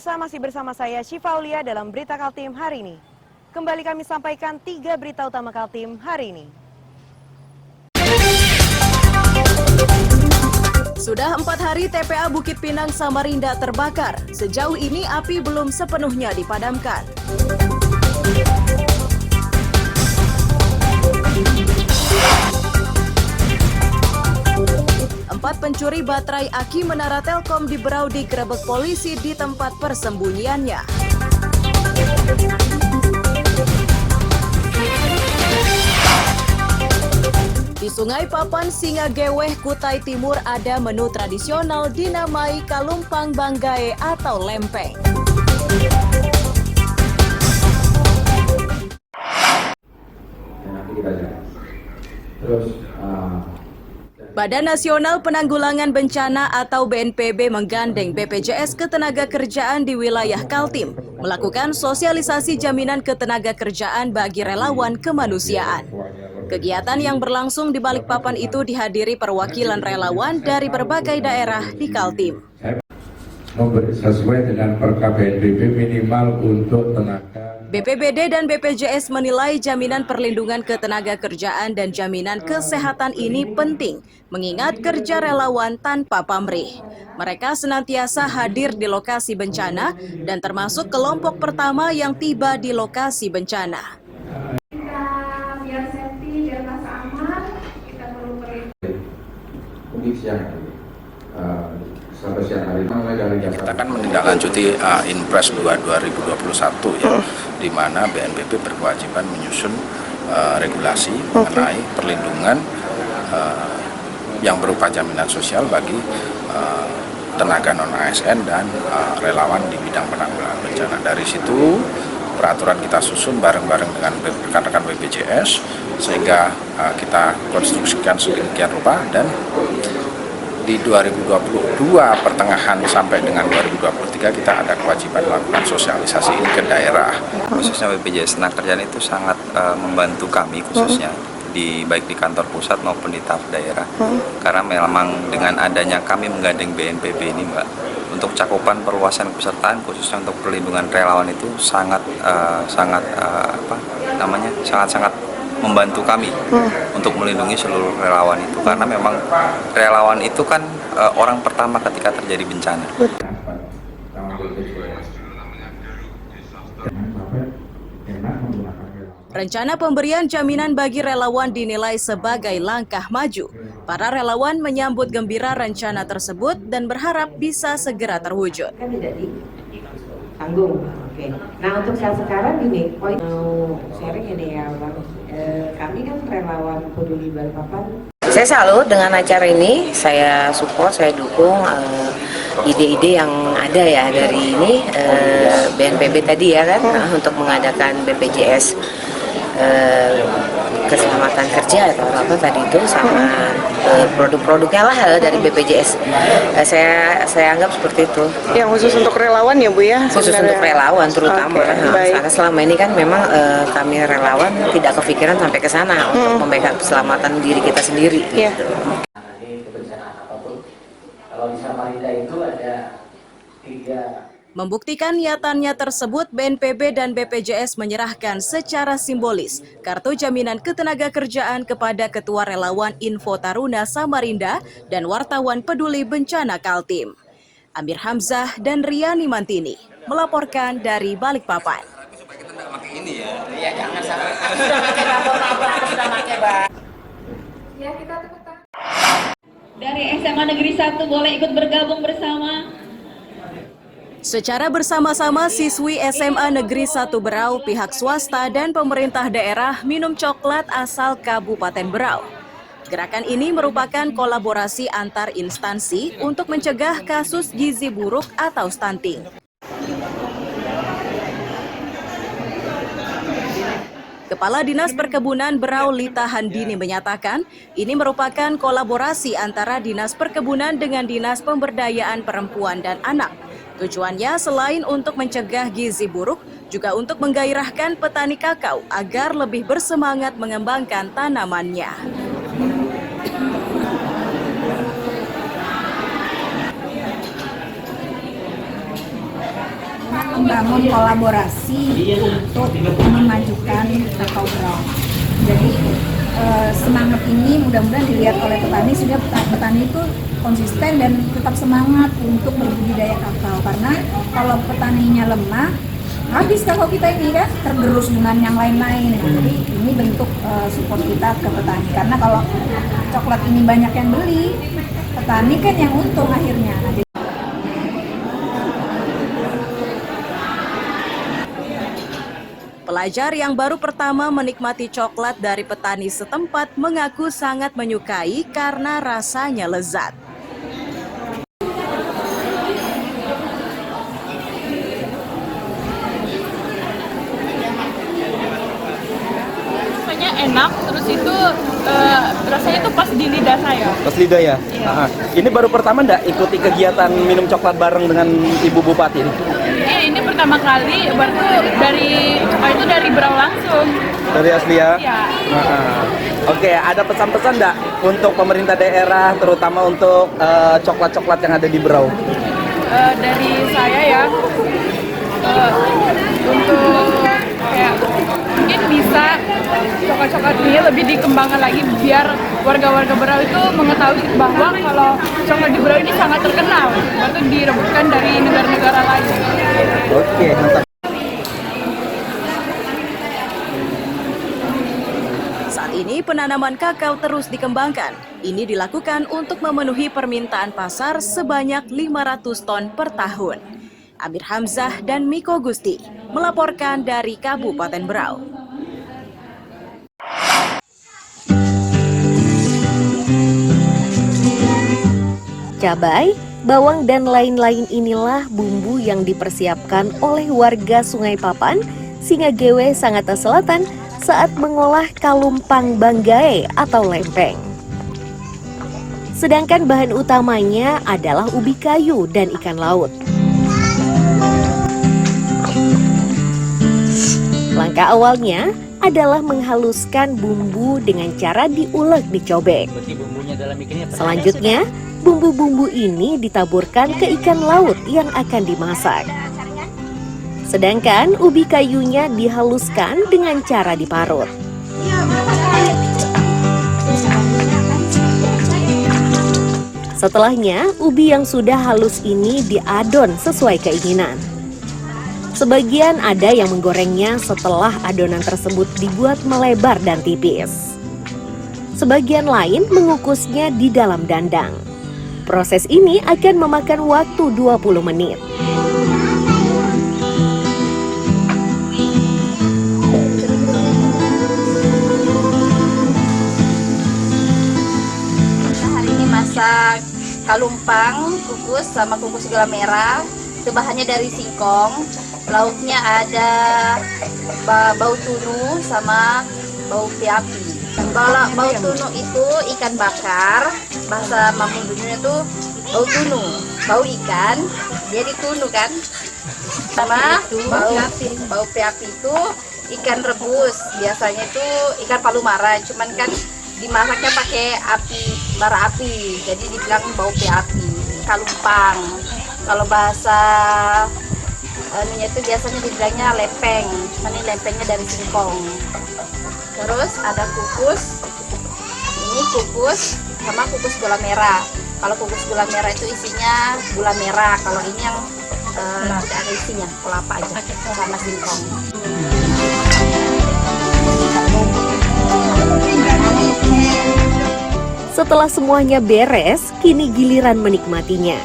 Pemirsa, masih bersama saya Syifa Aulia dalam Berita Kaltim hari ini. Kembali kami sampaikan 3 berita utama Kaltim hari ini. Sudah 4 hari TPA Bukit Pinang Samarinda terbakar. Sejauh ini api belum sepenuhnya dipadamkan. Empat pencuri baterai aki menara Telkom di Berau digerebek polisi di tempat persembunyiannya. Di Sungai Papan, Singageweh, Kutai Timur ada menu tradisional dinamai Kalumpang Banggae atau lempeng. Badan Nasional Penanggulangan Bencana atau BNPB menggandeng BPJS Ketenagakerjaan di wilayah Kaltim melakukan sosialisasi jaminan ketenagakerjaan bagi relawan kemanusiaan. Kegiatan yang berlangsung di Balikpapan itu dihadiri perwakilan relawan dari berbagai daerah di Kaltim. Sesuai dengan perka BNPB minimal untuk tenaga. BPBD dan BPJS menilai jaminan perlindungan ketenagakerjaan dan jaminan kesehatan ini penting, mengingat kerja relawan tanpa pamrih. Mereka senantiasa hadir di lokasi bencana dan termasuk kelompok pertama yang tiba di lokasi bencana. Biar safety, biar rasa aman, kita perlu Sampai siang hari mulai dari kita kan menindaklanjuti Inpres 2 2021 ya, di mana BNPB berkewajiban menyusun regulasi mengenai perlindungan yang berupa jaminan sosial bagi tenaga non-ASN dan relawan di bidang penanggulangan bencana. Dari situ peraturan kita susun bareng-bareng dengan rekan-rekan BPJS sehingga kita konstruksikan sedemikian rupa, dan di 2022 pertengahan sampai dengan 2023 kita ada kewajiban melakukan sosialisasi ini ke daerah. Khususnya BPJS Ketenagakerjaan itu sangat membantu kami khususnya baik di kantor pusat maupun di tahap daerah. Karena memang dengan adanya kami menggandeng BNPB ini, Mbak, untuk cakupan perluasan kepesertaan khususnya untuk perlindungan relawan itu sangat membantu kami untuk melindungi seluruh relawan itu, karena memang relawan itu kan orang pertama ketika terjadi bencana. Rencana pemberian jaminan bagi relawan dinilai sebagai langkah maju. Para relawan menyambut gembira rencana tersebut dan berharap bisa segera terwujud. Kan tidak ditanggung. Oke. Nah, untuk saat sekarang gini, poin mau sharing ini ya, Bang. Kami kan relawan peduli Balikpapan. Saya salut dengan acara ini, saya support, saya dukung ide-ide yang ada ya dari ini BNPB tadi ya kan, untuk mengadakan BPJS keselamatan kerja atau apa tadi itu, sama produk-produknya lah dari BPJS. Saya anggap seperti itu. Yang khusus untuk relawan ya Bu ya? Khusus untuk relawan terutama. Karena selama ini kan memang kami relawan tidak kepikiran sampai ke sana untuk membackup keselamatan diri kita sendiri. Yeah. Kebencanaan apapun, kalau di Samarinda itu ada 3. Membuktikan niatannya tersebut, BNPB dan BPJS menyerahkan secara simbolis kartu jaminan ketenagakerjaan kepada Ketua Relawan Info Taruna Samarinda dan wartawan peduli bencana Kaltim. Amir Hamzah dan Riani Mantini melaporkan dari Balikpapan. Dari SMA Negeri 1 boleh ikut bergabung bersama. Secara bersama-sama, siswi SMA Negeri 1 Berau, pihak swasta, dan pemerintah daerah minum coklat asal Kabupaten Berau. Gerakan ini merupakan kolaborasi antar instansi untuk mencegah kasus gizi buruk atau stunting. Kepala Dinas Perkebunan Berau Lita Handini menyatakan, ini merupakan kolaborasi antara Dinas Perkebunan dengan Dinas Pemberdayaan Perempuan dan Anak. Tujuannya selain untuk mencegah gizi buruk, juga untuk menggairahkan petani kakao agar lebih bersemangat mengembangkan tanamannya. membangun kolaborasi untuk memajukan kakao brown. Jadi semangat ini mudah-mudahan dilihat oleh petani sehingga petani itu konsisten dan tetap semangat untuk berbudidaya kakao, karena kalau petaninya lemah habis kakao kita ini kan tergerus dengan yang lain-lain. Jadi ini bentuk support kita ke petani, karena kalau coklat ini banyak yang beli, petani kan yang untung akhirnya. Pelajar yang baru pertama menikmati coklat dari petani setempat mengaku sangat menyukai karena rasanya lezat. Rasanya enak, terus itu rasanya tuh pas di lidah saya. Pas lidah ya? Iya. Ini baru pertama nggak ikuti kegiatan minum coklat bareng dengan Ibu Bupati ini? Ini pertama kali, baru dari Berau langsung. Dari asli ya? Iya. Oke, ada pesan-pesan nggak untuk pemerintah daerah, terutama untuk coklat-coklat yang ada di Berau? Dari saya ya, untuk kayak mungkin bisa coklat-coklat ini lebih dikembangkan lagi biar warga-warga Berau itu mengetahui bahwa kalau coklat di Berau ini sangat terkenal, baru direbutkan dari negara-negara lain. Oke, mantap. Saat ini penanaman kakao terus dikembangkan. Ini dilakukan untuk memenuhi permintaan pasar sebanyak 500 ton per tahun. Amir Hamzah dan Miko Gusti melaporkan dari Kabupaten Berau. Cabai, bawang, dan lain-lain inilah bumbu yang dipersiapkan oleh warga Sungai Papan, Singagewe, Sangatta Selatan saat mengolah kalumpang banggae atau lempeng. Sedangkan bahan utamanya adalah ubi kayu dan ikan laut. Langkah awalnya adalah menghaluskan bumbu dengan cara diulek di cobek. Selanjutnya, bumbu-bumbu ini ditaburkan ke ikan laut yang akan dimasak. Sedangkan ubi kayunya dihaluskan dengan cara diparut. Setelahnya, ubi yang sudah halus ini diadon sesuai keinginan. Sebagian ada yang menggorengnya setelah adonan tersebut dibuat melebar dan tipis. Sebagian lain mengukusnya di dalam dandang. Proses ini akan memakan waktu 20 menit. Hari ini masak kalumpang, kukus sama kukus gula merah. Itu bahannya dari singkong. Lauknya ada bau tunu sama bau piapi. Kalau bau tunu itu ikan bakar, bahasa Mamudunya itu bau tunu, bau ikan, jadi tunu kan. Sama bau piapi itu ikan rebus, biasanya itu ikan palumara, cuman kan dimasaknya pakai bara api, jadi dibilang bau piapi. Kalumpang, kalau bahasa itu biasanya dibilangnya lempeng, ini lempengnya dari singkong. Terus ada kukus, ini kukus sama kukus gula merah. Kalau kukus gula merah itu isinya gula merah, kalau ini yang tidak ada isinya, kelapa aja sama singkong. Setelah semuanya beres, kini giliran menikmatinya.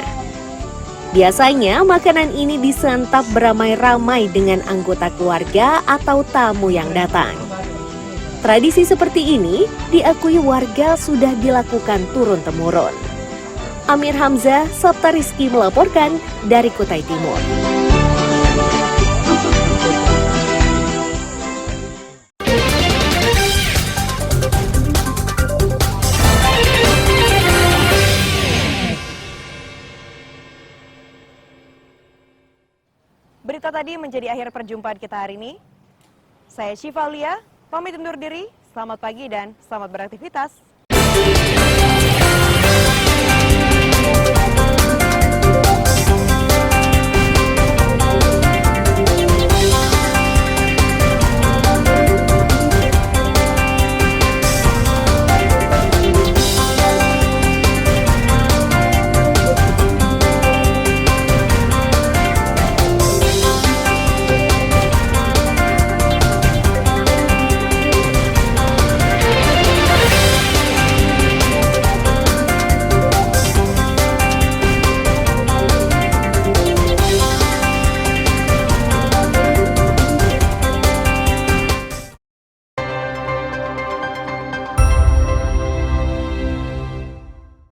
Biasanya makanan ini disantap beramai-ramai dengan anggota keluarga atau tamu yang datang. Tradisi seperti ini diakui warga sudah dilakukan turun-temurun. Amir Hamzah, Sabta Rizky melaporkan dari Kutai Timur. Berita tadi menjadi akhir perjumpaan kita hari ini. Saya Syifa Aulia, pamit undur diri. Selamat pagi dan selamat beraktivitas.